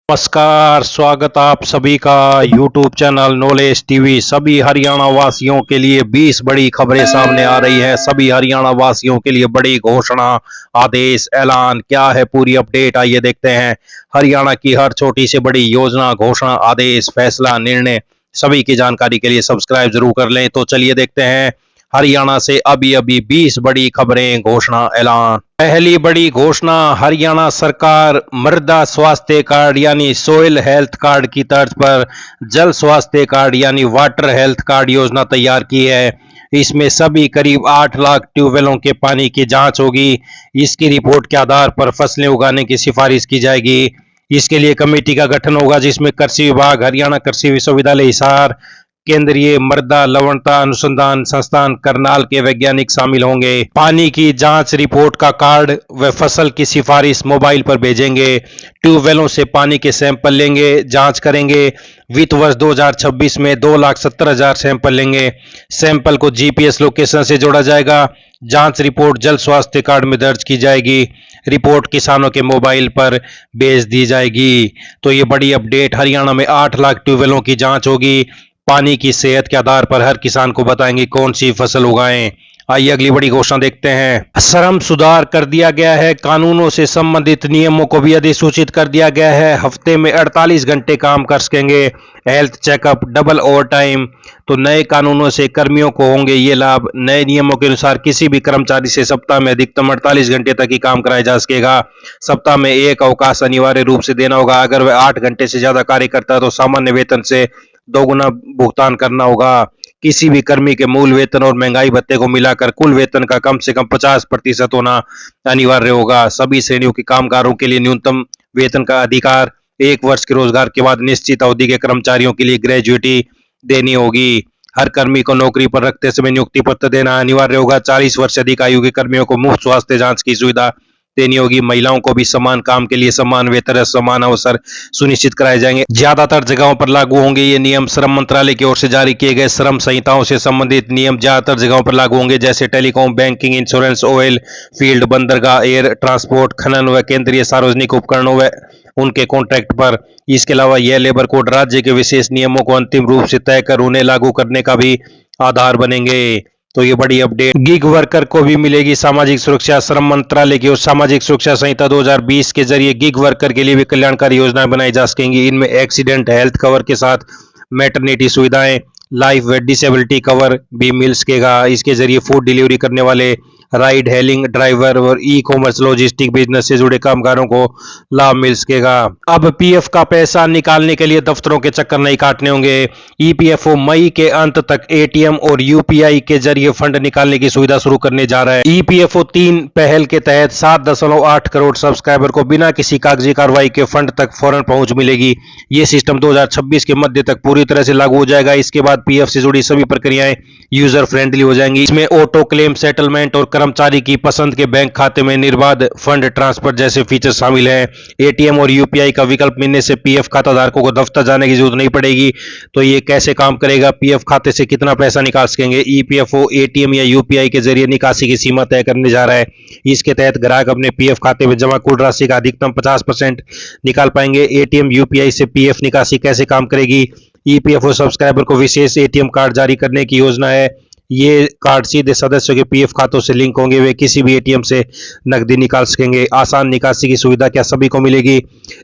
नमस्कार, स्वागत आप सभी का यूट्यूब चैनल नॉलेज टीवी। सभी हरियाणा वासियों के लिए 20 बड़ी खबरें सामने आ रही है। सभी हरियाणा वासियों के लिए बड़ी घोषणा, आदेश, ऐलान क्या है, पूरी अपडेट आइए देखते हैं। हरियाणा की हर छोटी से बड़ी योजना, घोषणा, आदेश, फैसला, निर्णय सभी की जानकारी के लिए सब्सक्राइब जरूर कर लें। तो चलिए देखते हैं हरियाणा से अभी अभी 20 बड़ी खबरें, घोषणा, ऐलान। पहली बड़ी घोषणा, हरियाणा सरकार मृदा स्वास्थ्य कार्ड यानी सोइल हेल्थ कार्ड की तर्ज पर जल स्वास्थ्य कार्ड यानी वाटर हेल्थ कार्ड योजना तैयार की है। इसमें सभी करीब 8 लाख ट्यूबवेलों के पानी की जांच होगी। इसकी रिपोर्ट के आधार पर फसलें उगाने की सिफारिश की जाएगी। इसके लिए कमेटी का गठन होगा जिसमें कृषि विभाग, हरियाणा कृषि विश्वविद्यालय हिसार, केंद्रीय मृदा लवणता अनुसंधान संस्थान करनाल के वैज्ञानिक शामिल होंगे। पानी की जांच रिपोर्ट का कार्ड व फसल की सिफारिश मोबाइल पर भेजेंगे। ट्यूबवेलों से पानी के सैंपल लेंगे, जांच करेंगे। वित्त वर्ष 2026 में 2,70,000 सैंपल लेंगे। सैंपल को जीपीएस लोकेशन से जोड़ा जाएगा। जांच रिपोर्ट जल स्वास्थ्य कार्ड में दर्ज की जाएगी। रिपोर्ट किसानों के मोबाइल पर भेज दी जाएगी। तो ये बड़ी अपडेट, हरियाणा में 8 लाख ट्यूबवेलों की जांच होगी। पानी की सेहत के आधार पर हर किसान को बताएंगे कौन सी फसल उगाएं। आइए अगली बड़ी घोषणा देखते हैं। श्रम सुधार कर दिया गया है। कानूनों से संबंधित नियमों को भी अधिसूचित कर दिया गया है। हफ्ते में 48 घंटे काम कर सकेंगे। Health checkup, double over time. तो नए कानूनों से कर्मियों को होंगे ये लाभ। नए नियमों के अनुसार किसी भी कर्मचारी से सप्ताह में अधिकतम 48 घंटे तक ही काम कराया जा सकेगा। सप्ताह में एक अवकाश अनिवार्य रूप से देना होगा। अगर वह 8 घंटे से ज्यादा कार्य करता है तो सामान्य वेतन से दोगुना भुगतान करना होगा। किसी भी कर्मी के मूल वेतन और महंगाई भत्ते को मिलाकर कुल वेतन का कम से कम 50% होना अनिवार्य होगा। सभी श्रेणियों के कामगारों के लिए न्यूनतम वेतन का अधिकार। 1 वर्ष के रोजगार के बाद निश्चित अवधि के कर्मचारियों के लिए ग्रेजुएटी देनी होगी। हर कर्मी को नौकरी पर रखते समय नियुक्ति पत्र देना अनिवार्य होगा। 40 वर्ष से अधिक आयु के कर्मियों को मुफ्त स्वास्थ्य जांच की सुविधा देनी होगी। महिलाओं को भी समान काम के लिए समान वेतन, समान अवसर सुनिश्चित कराए जाएंगे। ज्यादातर जगहों पर लागू होंगे ये नियम। श्रम मंत्रालय की ओर से जारी किए गए श्रम संहिताओं से संबंधित नियम ज्यादातर जगहों पर लागू होंगे, जैसे telecom, banking, insurance, oil field, बंदरगाह, एयर ट्रांसपोर्ट, खनन व केंद्रीय सार्वजनिक उपकरणों व उनके कॉन्ट्रैक्ट पर। इसके अलावा यह लेबर कोड राज्य के विशेष नियमों को अंतिम रूप से तय कर उन्हें लागू करने का भी आधार बनेंगे। तो ये बड़ी अपडेट। गिग वर्कर को भी मिलेगी सामाजिक सुरक्षा। श्रम मंत्रालय की ओर सामाजिक सुरक्षा संहिता 2020 के जरिए गिग वर्कर के लिए भी कल्याणकारी योजनाएं बनाई जा सकेंगी। इनमें एक्सीडेंट हेल्थ कवर के साथ मैटरनिटी सुविधाएं, लाइफ व डिसेबिलिटी कवर भी मिल सकेगा। इसके जरिए फूड डिलीवरी करने वाले, राइड हेलिंग ड्राइवर और ई कॉमर्स लॉजिस्टिक बिजनेस से जुड़े कामगारों को लाभ मिल सकेगा। अब पीएफ का पैसा निकालने के लिए दफ्तरों के चक्कर नहीं काटने होंगे। ईपीएफओ मई के अंत तक एटीएम और यूपीआई के जरिए फंड निकालने की सुविधा शुरू करने जा रहा है। ईपीएफओ 3 पहल के तहत 7.8 करोड़ सब्सक्राइबर को बिना किसी कागजी कार्रवाई के फंड तक फौरन पहुंच मिलेगी। ये सिस्टम 2026 के मध्य तक पूरी तरह से लागू हो जाएगा। इसके बाद पीएफ से जुड़ी सभी प्रक्रियाएं यूजर फ्रेंडली हो जाएंगी। इसमें ऑटो क्लेम सेटलमेंट और कर्मचारी की पसंद के बैंक खाते में निर्बाध फंड ट्रांसफर जैसे फीचर शामिल हैं। एटीएम और यूपीआई का विकल्प मिलने से पीएफ खाता धारकों को दफ्तर जाने की जरूरत नहीं पड़ेगी। तो ये कैसे काम करेगा, पीएफ खाते से कितना पैसा निकाल सकेंगे। ईपीएफओ एटीएम या यूपीआई के जरिए निकासी की सीमा तय करने जा रहा है। इसके तहत ग्राहक अपने पीएफ खाते में जमा कुल राशि का अधिकतम 50% निकाल पाएंगे। एटीएम यूपीआई से पीएफ निकासी कैसे काम करेगी। ईपीएफओ सब्सक्राइबर को विशेष एटीएम कार्ड जारी करने की योजना है। ये कार्ड सीधे सदस्यों के पीएफ खातों से लिंक होंगे। वे किसी भी एटीएम से नकदी निकाल सकेंगे। आसान निकासी की सुविधा क्या सभी को मिलेगी।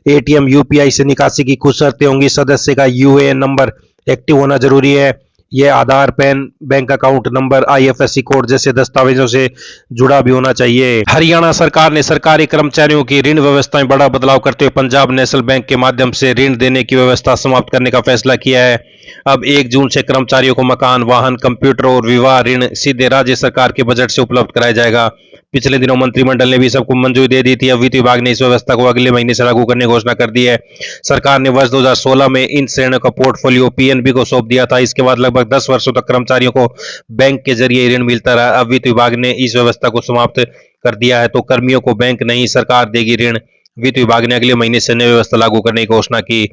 एटीएम यूपीआई से निकासी की कुछ शर्तें होंगी। सदस्य का यूएएन नंबर एक्टिव होना जरूरी है। यह Aadhaar, PAN, bank account number, IFSC code जैसे दस्तावेजों से जुड़ा भी होना चाहिए। हरियाणा सरकार ने सरकारी कर्मचारियों की ऋण व्यवस्था में बड़ा बदलाव करते हुए पंजाब नेशनल बैंक के माध्यम से ऋण देने की व्यवस्था समाप्त करने का फैसला किया है। अब 1 जून से कर्मचारियों को मकान, वाहन, कंप्यूटर और विवाह ऋण सीधे राज्य सरकार के बजट से उपलब्ध कराया जाएगा। पिछले दिनों मंत्रिमंडल ने भी सबको मंजूरी दे दी थी। अब वित्त विभाग ने इस व्यवस्था को अगले महीने से लागू करने की घोषणा कर दी है। सरकार ने वर्ष 2016 में इन श्रेणियों का पोर्टफोलियो पीएनबी को सौंप दिया था। इसके बाद लगभग 10 वर्षों तक कर्मचारियों को बैंक के जरिए ऋण मिलता रहा। अब वित्त विभाग ने इस व्यवस्था को समाप्त कर दिया है। तो कर्मियों को बैंक नहीं, सरकार देगी ऋण। वित्त विभाग ने अगले महीने से नई व्यवस्था लागू करने की घोषणा की।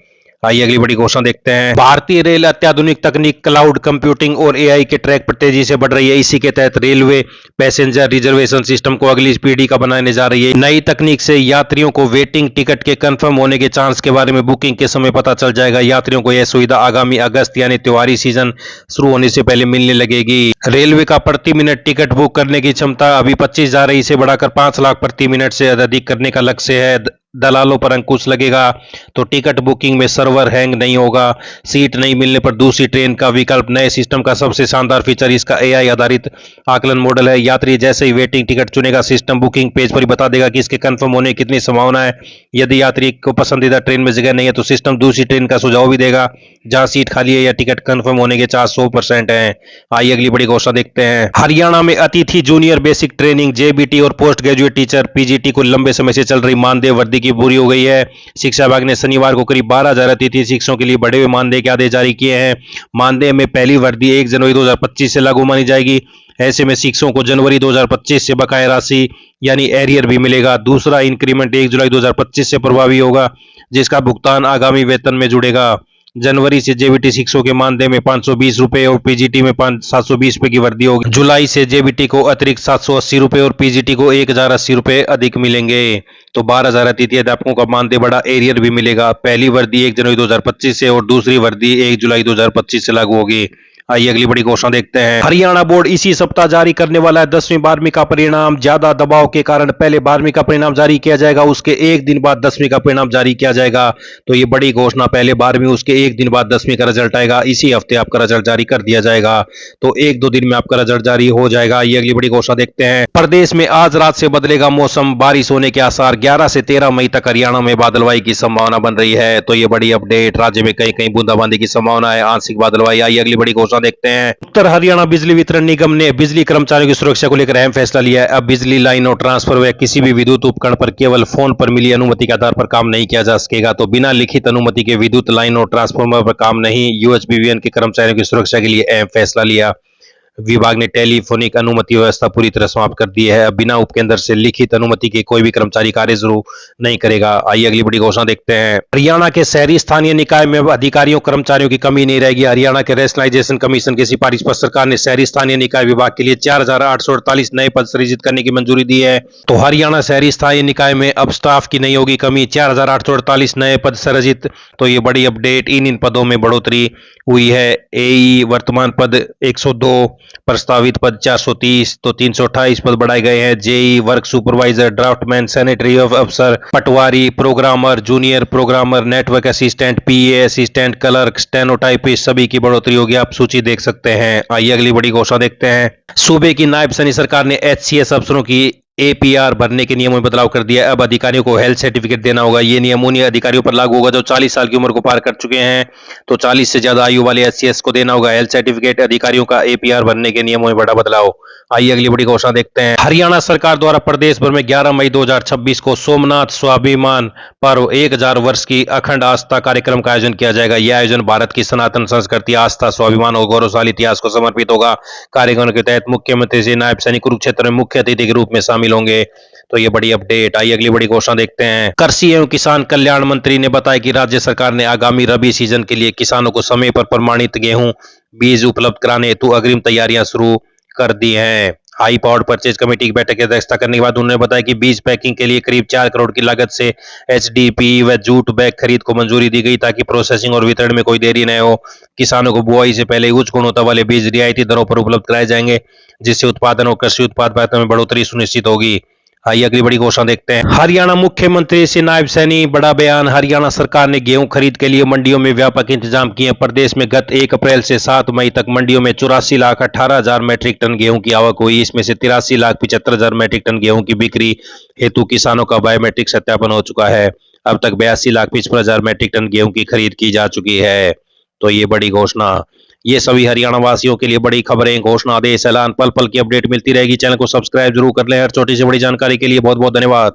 आइए अगली बड़ी घोषणा देखते हैं। भारतीय रेल अत्याधुनिक तकनीक, क्लाउड कंप्यूटिंग और एआई के ट्रैक पर तेजी से बढ़ रही है। इसी के तहत रेलवे पैसेंजर रिजर्वेशन सिस्टम को अगली पीढ़ी का बनाने जा रही है। नई तकनीक से यात्रियों को वेटिंग टिकट के कंफर्म होने के चांस के बारे में बुकिंग के समय पता चल जाएगा। यात्रियों को यह सुविधा आगामी अगस्त यानी त्योहारी सीजन शुरू होने से पहले मिलने लगेगी। रेलवे का प्रति मिनट टिकट बुक करने की क्षमता अभी 25,000 है, इसे बढ़ाकर 5 लाख प्रति मिनट से अधिक करने का लक्ष्य है। दलालों पर अंकुश लगेगा तो टिकट बुकिंग में सर्वर हैंग नहीं होगा। सीट नहीं मिलने पर दूसरी ट्रेन का विकल्प। नए सिस्टम का सबसे शानदार फीचर इसका एआई आधारित आकलन मॉडल है। यात्री जैसे ही वेटिंग टिकट चुनेगा, सिस्टम बुकिंग पेज पर ही बता देगा कि इसके कंफर्म होने की कितनी संभावना है। यदि यात्री को पसंदीदा ट्रेन में जगह नहीं है तो सिस्टम दूसरी ट्रेन का सुझाव भी देगा जहां सीट खाली है या टिकट कंफर्म होने के चांस 100% है। आइए अगली बड़ी घोषणा देखते हैं। हरियाणा में अतिथि जूनियर बेसिक ट्रेनिंग जेबीटी और पोस्ट ग्रेजुएट टीचर पीजीटी को लंबे समय से चल रही मानदेय वृद्धि की पूरी हो गई है। शिक्षा विभाग ने शनिवार को करीब 12,000 अतिथि शिक्षकों के लिए बढ़े हुए मानदेय के आदेश जारी किए हैं। मानदेय में पहली वृद्धि 1 जनवरी 2025 से लागू मानी जाएगी। ऐसे में शिक्षकों को जनवरी 2025 से बकाया राशि यानी एरियर भी मिलेगा। दूसरा इंक्रीमेंट 1 जुलाई 2025 से प्रभावी होगा, जिसका भुगतान आगामी वेतन में जुड़ेगा। जनवरी से जेबीटी शिक्षकों के मानदेय में 520 रुपए और पीजीटी में 720 रुपए की वृद्धि होगी। जुलाई से जेबीटी को अतिरिक्त 780 रुपए और पीजीटी को 1080 रुपए अधिक मिलेंगे। तो 12,000 अतिथि अध्यापकों का मानदेय बढ़ा, एरियर भी मिलेगा। पहली वृद्धि 1 जनवरी 2025 से और दूसरी वृद्धि 1 जुलाई 2025 से लागू होगी। आइए अगली बड़ी घोषणा देखते हैं। हरियाणा बोर्ड इसी सप्ताह जारी करने वाला है 10वीं 12वीं का परिणाम। ज्यादा दबाव के कारण पहले 12वीं का परिणाम जारी किया जाएगा, उसके एक दिन बाद 10वीं का परिणाम जारी किया जाएगा। तो ये बड़ी घोषणा, पहले 12वीं उसके एक दिन बाद 10वीं का रिजल्ट आएगा। इसी हफ्ते आपका रिजल्ट जारी कर दिया जाएगा, तो 1-2 दिन में आपका रिजल्ट जारी हो जाएगा। ये अगली बड़ी घोषणा देखते हैं। प्रदेश में आज रात से बदलेगा मौसम, बारिश होने के आसार। 11 से 13 मई तक हरियाणा में बादलवाई की संभावना बन रही है। तो ये बड़ी अपडेट, राज्य में कहीं कहीं बूंदाबांदी की संभावना है, आंशिक बादलवाई। आइए अगली बड़ी घोषणा देखते हैं। उत्तर हरियाणा बिजली वितरण निगम ने बिजली कर्मचारियों की सुरक्षा को लेकर अहम फैसला लिया है। अब बिजली लाइनों, ट्रांसफर व किसी भी विद्युत उपकरण पर केवल फोन पर मिली अनुमति के आधार पर काम नहीं किया जा सकेगा। तो बिना लिखित अनुमति के विद्युत लाइनों, ट्रांसफार्मर पर काम नहीं। यूएचबीवीएन के कर्मचारियों की सुरक्षा के लिए अहम फैसला लिया। विभाग ने टेलीफोनिक अनुमति व्यवस्था पूरी तरह समाप्त कर दी है। अब बिना उपकेंद्र से लिखित अनुमति के कोई भी कर्मचारी कार्य शुरू नहीं करेगा। आइए अगली बड़ी घोषणा देखते हैं। हरियाणा के शहरी स्थानीय निकाय में अधिकारियों कर्मचारियों की कमी नहीं रहेगी। हरियाणा के रैशनलाइजेशन कमीशन की सिफारिश पर सरकार ने शहरी स्थानीय निकाय विभाग के लिए 4,848 नए पद सृजित करने की मंजूरी दी है। तो हरियाणा शहरी स्थानीय निकाय में अब स्टाफ की नहीं होगी कमी, 4,848 नए पद सृजित। तो ये बड़ी अपडेट, इन पदों में बढ़ोतरी हुई है। एई वर्तमान पद 102, प्रस्तावित पद 430, तो 328 पद बढ़ाए गए हैं। JE, work supervisor, draftsman, sanitary अफसर, patwari, programmer, junior programmer, network assistant, PA assistant, clerk, stenotypist, सभी की बढ़ोतरी होगी। आप सूची देख सकते हैं। आइए अगली बड़ी घोषणा देखते हैं। सूबे की नायब सैनी सरकार ने एचसीएस अफसरों की एपीआर भरने के नियमों में बदलाव कर दिया है। अब अधिकारियों को हेल्थ सर्टिफिकेट देना होगा। ये नियम उन अधिकारियों पर लागू होगा जो 40 साल की उम्र को पार कर चुके हैं। तो 40 से ज्यादा आयु वाले एचसीएस को देना होगा हेल्थ सर्टिफिकेट। अधिकारियों का एपीआर भरने के नियमों में बड़ा बदलाव। आइए अगली बड़ी घोषणा देखते हैं। हरियाणा सरकार द्वारा प्रदेश भर में 11 मई 2026 को सोमनाथ स्वाभिमान पर्व 1000 वर्ष की अखंड आस्था कार्यक्रम का आयोजन किया जाएगा। यह आयोजन भारत की सनातन संस्कृति, आस्था, स्वाभिमान और गौरवशाली इतिहास को समर्पित होगा। कार्यक्रम के तहत मुख्यमंत्री श्री नायब सैनी कुरुक्षेत्र में मुख्य अतिथि के रूप में शामिल होंगे। तो ये बड़ी अपडेट। आइए अगली बड़ी घोषणा देखते हैं। कृषि एवं किसान कल्याण मंत्री ने बताया कि राज्य सरकार ने आगामी रबी सीजन के लिए किसानों को समय पर प्रमाणित गेहूं बीज उपलब्ध कराने हेतु अग्रिम तैयारियां शुरू कर दी हैं। हाई पावर्ड परचेज कमेटी की बैठक की अध्यक्षता करने के बाद उन्होंने बताया कि बीज पैकिंग के लिए करीब 4 करोड़ की लागत से एचडीपी व जूट बैग खरीद को मंजूरी दी गई ताकि प्रोसेसिंग और वितरण में कोई देरी न हो। किसानों को बुआई से पहले उच्च गुणवत्ता वाले बीज रियायती दरों पर उपलब्ध कराए जाएंगे, जिससे उत्पादन और कृषि उत्पाद में बढ़ोतरी सुनिश्चित होगी। आइए अगली बड़ी घोषणा देखते हैं। हरियाणा मुख्यमंत्री से नायब सैनी बड़ा बयान। हरियाणा सरकार ने गेहूं खरीद के लिए मंडियों में व्यापक इंतजाम किए। प्रदेश में गत 1 अप्रैल से 7 मई तक मंडियों में 84,18,000 मैट्रिक टन गेहूं की आवक हुई। इसमें से 83,75,000 मैट्रिक टन गेहूं की बिक्री हेतु किसानों का बायोमेट्रिक सत्यापन हो चुका है। अब तक 82,55,000 मैट्रिक टन गेहूं की खरीद की जा चुकी है। तो ये बड़ी घोषणा, ये सभी हरियाणा वासियों के लिए बड़ी खबरें, घोषणा, आदेश, ऐलान, पल पल की अपडेट मिलती रहेगी। चैनल को सब्सक्राइब जरूर कर लें। हर छोटी से बड़ी जानकारी के लिए बहुत बहुत धन्यवाद।